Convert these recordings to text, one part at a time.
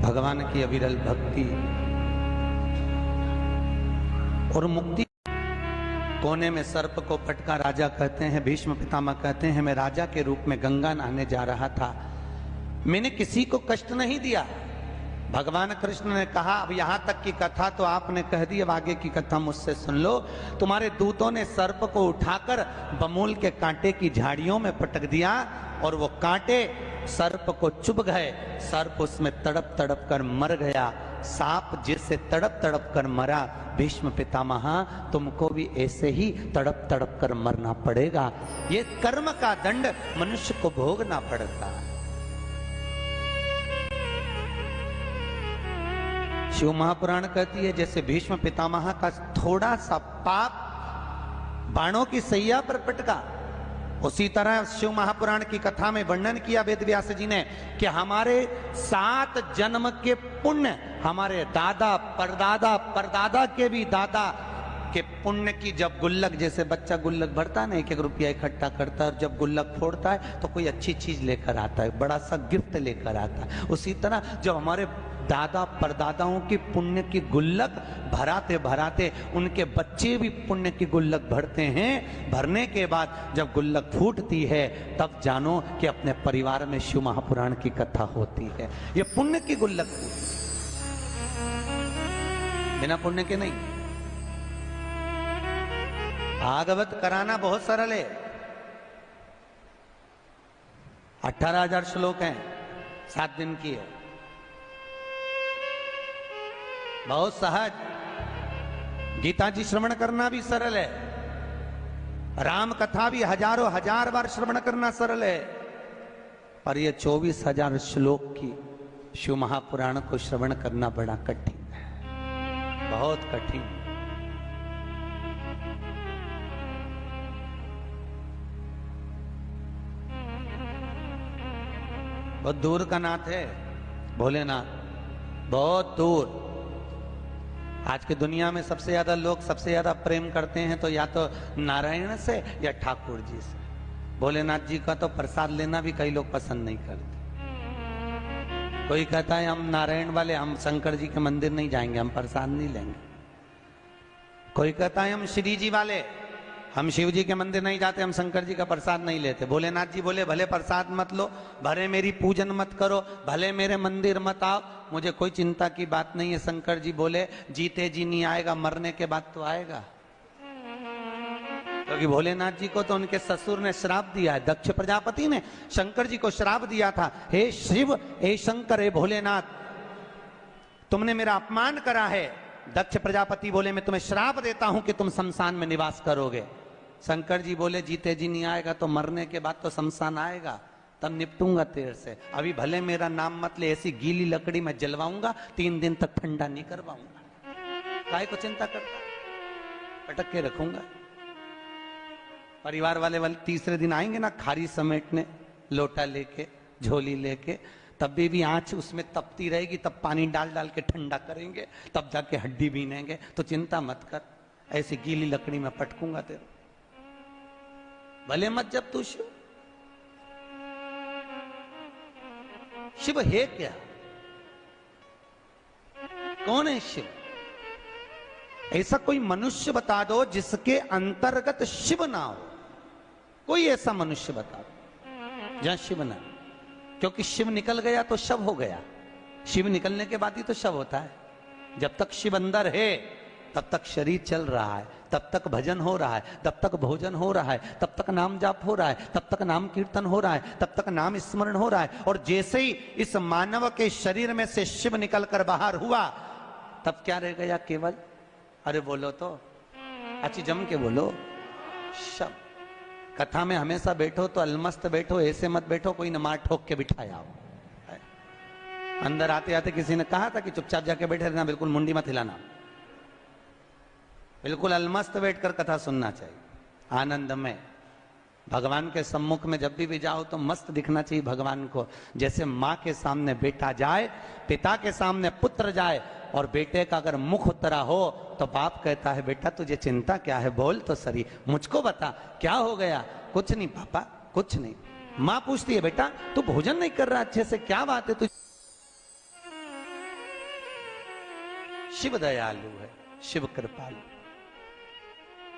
भगवान की अविरल भक्ति और मुक्ति। कोने में सर्प को पटका राजा कहते हैं, भीष्म पितामह कहते हैं, मैं राजा के रूप में गंगा नहाने जा रहा था, मैंने किसी को कष्ट नहीं दिया। भगवान कृष्ण ने कहा, अब यहां तक की कथा तो आपने कह दी, अब आगे की कथा मुझसे सुन लो। तुम्हारे दूतों ने सर्प को उठाकर बमूल के कांटे की झाड़ियों में पटक दिया और वो कांटे सर्प को चुभ गए। सर्प उसमें तड़प तड़प कर मर गया। सांप जिससे तड़प तड़प कर मरा, भीष्म पितामह तुमको भी ऐसे ही तड़प तड़प कर मरना पड़ेगा। ये कर्म का दंड मनुष्य को भोगना पड़ता। शिव महापुराण कहती है, जैसे भीष्म पितामह का थोड़ा सा पाप बाणों की सैया पर पटका, उसी तरह शिव महापुराण की कथा में वर्णन किया वेद व्यास जी ने कि हमारे 7 जन्म के पुण्य, हमारे दादा परदादा परदादा के भी दादा के पुण्य की जब गुल्लक, जैसे बच्चा गुल्लक भरता है ना, 1-1 रुपया इकट्ठा करता है और जब गुल्लक फोड़ता है तो कोई अच्छी चीज लेकर आता है, बड़ा सा गिफ्ट लेकर आता है। उसी तरह जब हमारे दादा परदादाओं की पुण्य की गुल्लक भराते भराते उनके बच्चे भी पुण्य की गुल्लक भरते हैं, भरने के बाद जब गुल्लक फूटती है तब जानो कि अपने परिवार में शिव महापुराण की कथा होती है। ये पुण्य की गुल्लक फूटती, बिना पुण्य के नहीं। भागवत कराना बहुत सरल है। 18,000 श्लोक हैं, 7 दिन की है, बहुत सहज। गीता जी श्रवण करना भी सरल है, राम कथा भी हजारों हजार बार श्रवण करना सरल है, पर यह 24,000 श्लोक की शिव महापुराण को श्रवण करना बड़ा कठिन है, बहुत कठिन। बहुत दूर का नाथ है भोलेनाथ, बहुत दूर। आज की दुनिया में सबसे ज्यादा लोग सबसे ज्यादा प्रेम करते हैं तो या तो नारायण से या ठाकुर जी से। भोलेनाथ जी का तो प्रसाद लेना भी कई लोग पसंद नहीं करते। कोई कहता है हम नारायण वाले, हम शंकर जी के मंदिर नहीं जाएंगे, हम प्रसाद नहीं लेंगे। कोई कहता है हम श्री जी वाले, हम शिव जी के मंदिर नहीं जाते, हम शंकर जी का प्रसाद नहीं लेते। भोलेनाथ जी बोले भले प्रसाद मत लो, भले मेरी पूजन मत करो, भले मेरे मंदिर मत आओ, मुझे कोई चिंता की बात नहीं है। शंकर जी बोले जीते जी नहीं आएगा, मरने के बाद तो आएगा। क्योंकि भोलेनाथ जी को तो उनके ससुर ने श्राप दिया है। दक्ष प्रजापति ने शंकर जी को श्राप दिया था, हे शिव, हे शंकर, हे भोलेनाथ, तुमने मेरा अपमान करा है। दक्ष प्रजापति बोले मैं तुम्हें श्राप देता हूं कि तुम शमशान में निवास करोगे। शंकर जी बोले जीते जी नहीं आएगा तो मरने के बाद तो शमशान आएगा, तब निपटूंगा तेरे से। अभी भले मेरा नाम मत ले, ऐसी गीली लकड़ी में जलवाऊंगा, 3 दिन तक ठंडा नहीं करवाऊंगा। काय को चिंता करता, पटक के रखूंगा। परिवार वाले तीसरे दिन आएंगे ना खारी समेटने, लोटा लेके, झोली लेके, तब भी आंच उसमें तपती रहेगी, तब पानी डाल डाल के ठंडा करेंगे, तब जाके हड्डी बीनेंगे। तो चिंता मत कर, ऐसी गीली लकड़ी में पटकूंगा तेरे। भले मत जब तू शिव। शिव है क्या? कौन है शिव? ऐसा कोई मनुष्य बता दो जिसके अंतर्गत शिव ना हो। कोई ऐसा मनुष्य बता दो जहां शिव ना, क्योंकि शिव निकल गया तो शव हो गया। शिव निकलने के बाद ही तो शव होता है। जब तक शिव अंदर है तब तक शरीर चल रहा है, तब तक भजन हो रहा है, तब तक भोजन हो रहा है, तब तक नाम जाप हो रहा है, तब तक नाम कीर्तन हो रहा है, तब तक नाम स्मरण हो रहा है। और जैसे ही इस मानव के शरीर में से शिव निकलकर बाहर हुआ, तब क्या रह गया केवल? अरे बोलो तो, अच्छी जम के बोलो, शव। कथा में हमेशा बैठो तो अलमस्त बैठो, ऐसे मत बैठो कोई न मार ठोक के बिठाया हो। अंदर आते आते किसी ने कहा था कि चुपचाप जाके बैठे रहना, बिल्कुल मुंडी मत हिलाना, बिल्कुल अलमस्त बैठकर कथा सुनना चाहिए, आनंद में। भगवान के सम्मुख में जब भी जाओ तो मस्त दिखना चाहिए भगवान को। जैसे माँ के सामने बेटा जाए, पिता के सामने पुत्र जाए, और बेटे का अगर मुख उतरा हो तो बाप कहता है बेटा तुझे चिंता क्या है, बोल तो सही, मुझको बता क्या हो गया। कुछ नहीं पापा, कुछ नहीं। माँ पूछती है बेटा तू भोजन नहीं कर रहा अच्छे से, क्या बात है? तू शिव दयालु है, शिव कृपालु।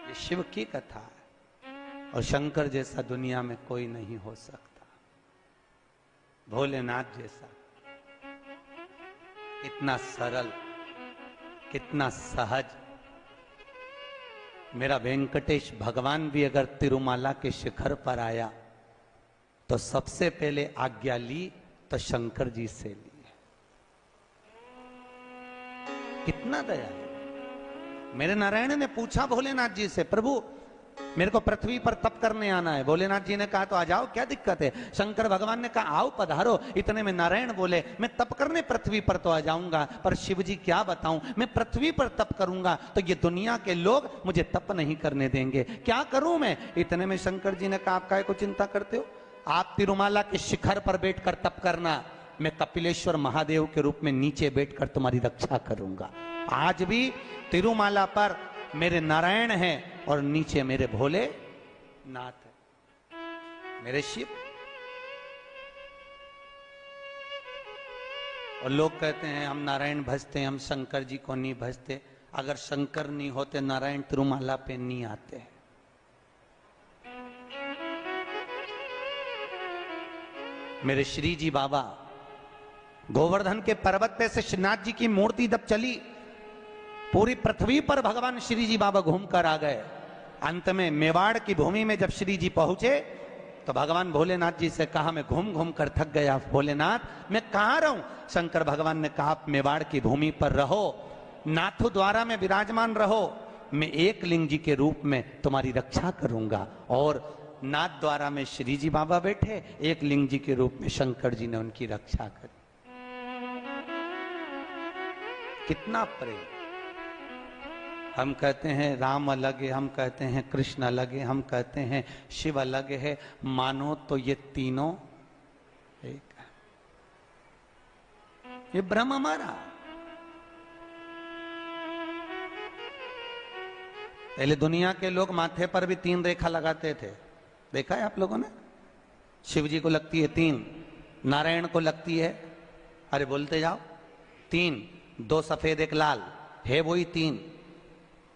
ये शिव की कथा है और शंकर जैसा दुनिया में कोई नहीं हो सकता। भोलेनाथ जैसा कितना सरल, कितना सहज। मेरा वेंकटेश भगवान भी अगर तिरुमाला के शिखर पर आया तो सबसे पहले आज्ञा ली तो शंकर जी से ली। कितना दया है। मेरे नारायण ने पूछा भोलेनाथ जी से, प्रभु मेरे को पृथ्वी पर तप करने आना है। भोलेनाथ जी ने कहा तो आ जाओ, क्या दिक्कत है। शंकर भगवान ने कहा आओ पधारो। इतने में नारायण बोले मैं तप करने पृथ्वी पर तो आ जाऊंगा, पर शिव जी क्या बताऊं, मैं पृथ्वी पर तप करूंगा तो ये दुनिया के लोग मुझे तप नहीं करने देंगे, क्या करूं मैं। इतने में शंकर जी ने कहा आप काहे को चिंता करते हो, आप तिरुमाला के शिखर पर बैठकर तप करना, मैं कपिलेश्वर महादेव के रूप में नीचे बैठकर तुम्हारी रक्षा करूंगा। आज भी तिरुमाला पर मेरे नारायण हैं और नीचे मेरे भोले नाथ है, मेरे शिव। और लोग कहते हैं हम नारायण भजते हैं, हम शंकर जी को नहीं भजते। अगर शंकर नहीं होते नारायण तिरुमाला पे नहीं आते। मेरे श्री जी बाबा गोवर्धन के पर्वत पे से श्रीनाथ जी की मूर्ति जब चली, पूरी पृथ्वी पर भगवान श्री जी बाबा घूमकर आ गए। अंत में मेवाड़ की भूमि में जब श्री जी पहुंचे तो भगवान भोलेनाथ जी से कहा मैं घूम घूम कर थक गया भोलेनाथ, मैं कहां रहूं। शंकर भगवान ने कहा मेवाड़ की भूमि पर रहो, नाथु द्वारा में विराजमान रहो, मैं एक लिंग जी के रूप में तुम्हारी रक्षा करूंगा। और नाथ द्वारा में श्री जी बाबा बैठे, एक लिंग जी के रूप में शंकर जी ने उनकी रक्षा करी। कितना प्रेम। हम कहते हैं राम अलग है, हम कहते हैं कृष्ण अलग है, हम कहते हैं शिव अलग है, मानो तो ये तीनों एक है। ये भ्रम हमारा। पहले दुनिया के लोग माथे पर भी 3 रेखा लगाते थे, देखा है आप लोगों ने। शिव जी को लगती है 3, नारायण को लगती है, अरे बोलते जाओ 3, 2 सफेद 1 लाल है, वही 3।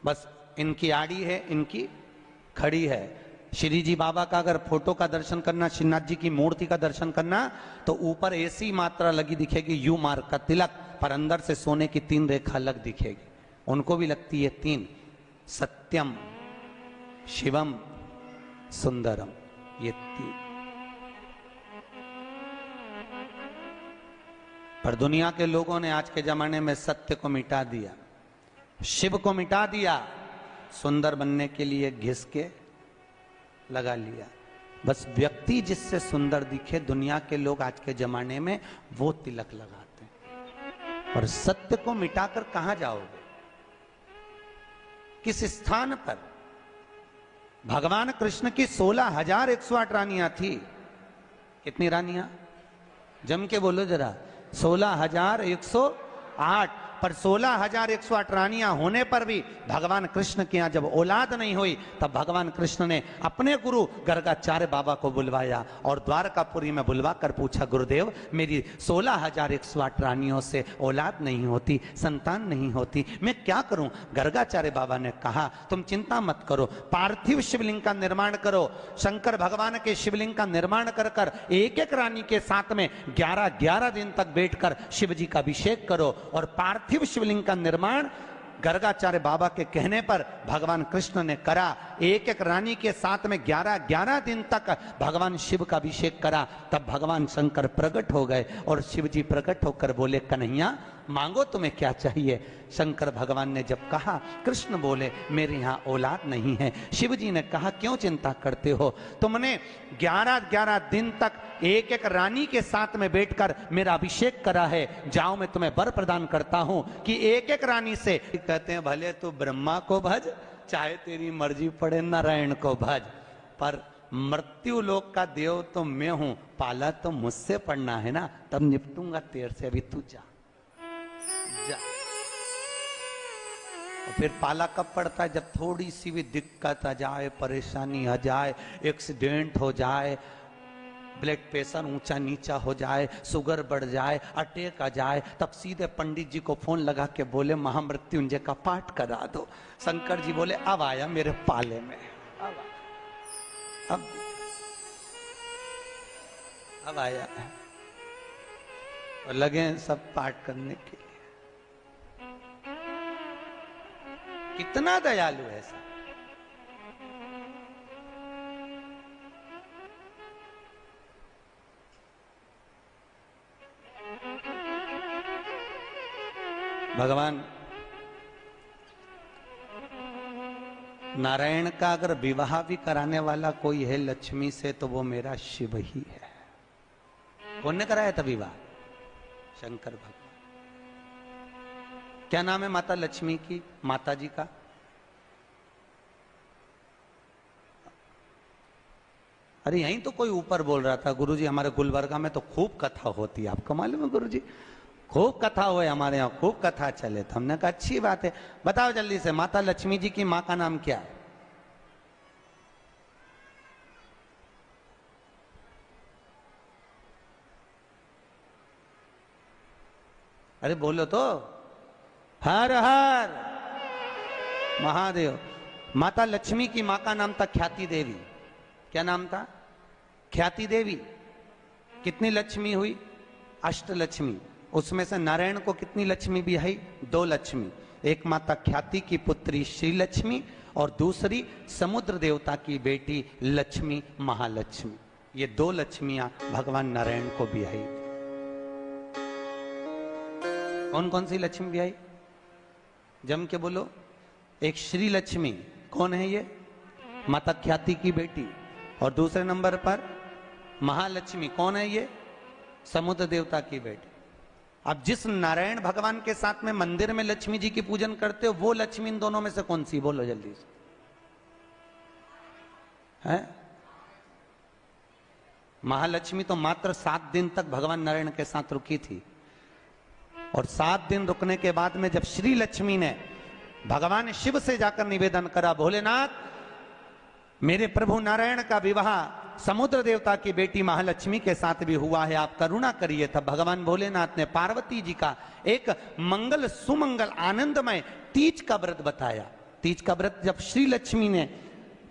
बस इनकी आड़ी है, इनकी खड़ी है। श्री जी बाबा का अगर फोटो का दर्शन करना, श्रीनाथ जी की मूर्ति का दर्शन करना, तो ऊपर ऐसी मात्रा लगी दिखेगी यू मार्ग का तिलक, पर अंदर से सोने की 3 रेखा अलग दिखेगी। उनको भी लगती है 3, सत्यम शिवम सुंदरम, ये 3। पर दुनिया के लोगों ने आज के जमाने में सत्य को मिटा दिया, शिव को मिटा दिया, सुंदर बनने के लिए घिस के लगा लिया। बस व्यक्ति जिससे सुंदर दिखे, दुनिया के लोग आज के जमाने में वो तिलक लगाते हैं। और सत्य को मिटाकर कहां जाओगे, किस स्थान पर। भगवान कृष्ण की 16,108 रानियां थी। कितनी रानियां, जम के बोलो जरा। 16,108, पर 16,108 रानियां होने पर भी भगवान कृष्ण के यहां जब औलाद नहीं हुई, तब भगवान कृष्ण ने अपने गुरु गर्गाचार्य बाबा को बुलवाया और द्वारकापुरी में बुलवा कर पूछा, गुरुदेव मेरी 16,108 रानियों से औलाद नहीं होती, संतान नहीं होती, मैं क्या करूं। गर्गाचार्य बाबा ने कहा तुम चिंता मत करो, पार्थिव शिवलिंग का निर्माण करो। शंकर भगवान के शिवलिंग का निर्माण कर कर एक एक रानी के साथ में 11-11 दिन तक बैठकर शिव जी का अभिषेक करो। और पार्थिव शिवलिंग का निर्माण गर्गाचार्य बाबा के कहने पर भगवान कृष्ण ने करा। एक एक रानी के साथ में 11-11 दिन तक भगवान शिव का अभिषेक करा। तब भगवान शंकर प्रकट हो गए और शिव जी प्रकट होकर बोले, कन्हैया मांगो तुम्हें क्या चाहिए। शंकर भगवान ने जब कहा, कृष्ण बोले मेरे यहां औलाद नहीं है। शिव जी ने कहा क्यों चिंता करते हो, तुमने 11-11 दिन तक एक एक रानी के साथ में बैठकर मेरा अभिषेक करा है, जाओ मैं तुम्हें वर प्रदान करता हूं कि एक एक रानी से। कहते हैं भले तू ब्रह्मा को भज, चाहे तेरी मर्जी पड़े नारायण को भज, पर मृत्यु लोक का देव तो मैं हूं, पाला तो मुझसे पड़ना है ना, तब निपटूंगा तेरे से, अभी तू जा जा। और फिर पाला कब पड़ता है, जब थोड़ी सी भी दिक्कत आ जाए, परेशानी आ जाए, एक्सीडेंट हो जाए, ब्लड प्रेशर ऊंचा नीचा हो जाए, शुगर बढ़ जाए, अटैक आ जाए, तब सीधे पंडित जी को फोन लगा के बोले महामृत्युंजय का पाठ करा दो। शंकर जी बोले अब आया मेरे पाले में, अब आया, और लगे सब पाठ करने के लिए। कितना दयालु है ऐसा। भगवान नारायण का अगर विवाह भी कराने वाला कोई है लक्ष्मी से तो वो मेरा शिव ही है। कौन ने कराया था विवाह? शंकर भगवान। क्या नाम है माता लक्ष्मी की, माता जी का? अरे यहीं तो कोई ऊपर बोल रहा था गुरुजी हमारे गुलबर्गा में तो खूब कथा होती है, आपको मालूम है गुरुजी? खूब कथा हुए हमारे यहाँ, खूब कथा चले। तो हमने कहा अच्छी बात है, बताओ जल्दी से माता लक्ष्मी जी की माँ का नाम क्या है? अरे बोलो तो। हर हर महादेव। माता लक्ष्मी की माँ का नाम था ख्याति देवी। क्या नाम था? ख्याति देवी। कितनी लक्ष्मी हुई? अष्टलक्ष्मी। उसमें से नारायण को कितनी लक्ष्मी भी आई? 2 लक्ष्मी। एक माता ख्याति की पुत्री श्री लक्ष्मी और दूसरी समुद्र देवता की बेटी लक्ष्मी महालक्ष्मी। ये 2 लक्ष्मियां भगवान नारायण को भी आई। कौन कौन सी लक्ष्मी भी आई? जम के बोलो। एक श्री लक्ष्मी, कौन है ये? माता ख्याति की बेटी। और दूसरे नंबर पर महालक्ष्मी, कौन है ये? समुद्र देवता की बेटी। अब जिस नारायण भगवान के साथ में मंदिर में लक्ष्मी जी की पूजन करते हो वो लक्ष्मी इन दोनों में से कौन सी? बोलो जल्दी से। है? महालक्ष्मी तो मात्र 7 दिन तक भगवान नारायण के साथ रुकी थी, और 7 दिन रुकने के बाद में जब श्री लक्ष्मी ने भगवान शिव से जाकर निवेदन करा, भोलेनाथ मेरे प्रभु नारायण का विवाह समुद्र देवता की बेटी महालक्ष्मी के साथ भी हुआ है, आप करुणा करिए। तब भगवान भोलेनाथ ने पार्वती जी का एक मंगल सुमंगल आनंदमय तीज का व्रत बताया। तीज का व्रत जब श्री लक्ष्मी ने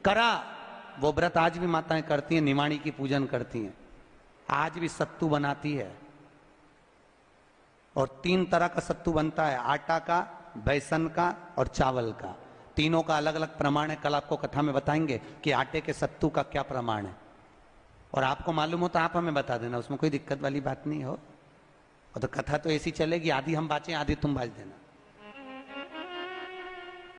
करा, वो व्रत आज भी माताएं करती हैं, निमाणी की पूजन करती हैं, आज भी सत्तू बनाती है। और 3 तरह का सत्तू बनता है, आटा का, बेसन का और चावल का। तीनों का अलग अलग प्रमाण है, कल आपको कथा में बताएंगे कि आटे के सत्तू का क्या प्रमाण है। और आपको मालूम हो तो आप हमें बता देना, उसमें कोई दिक्कत वाली बात नहीं हो। और तो कथा तो ऐसी चलेगी, आधी हम बाँचें आधी तुम बाँच देना।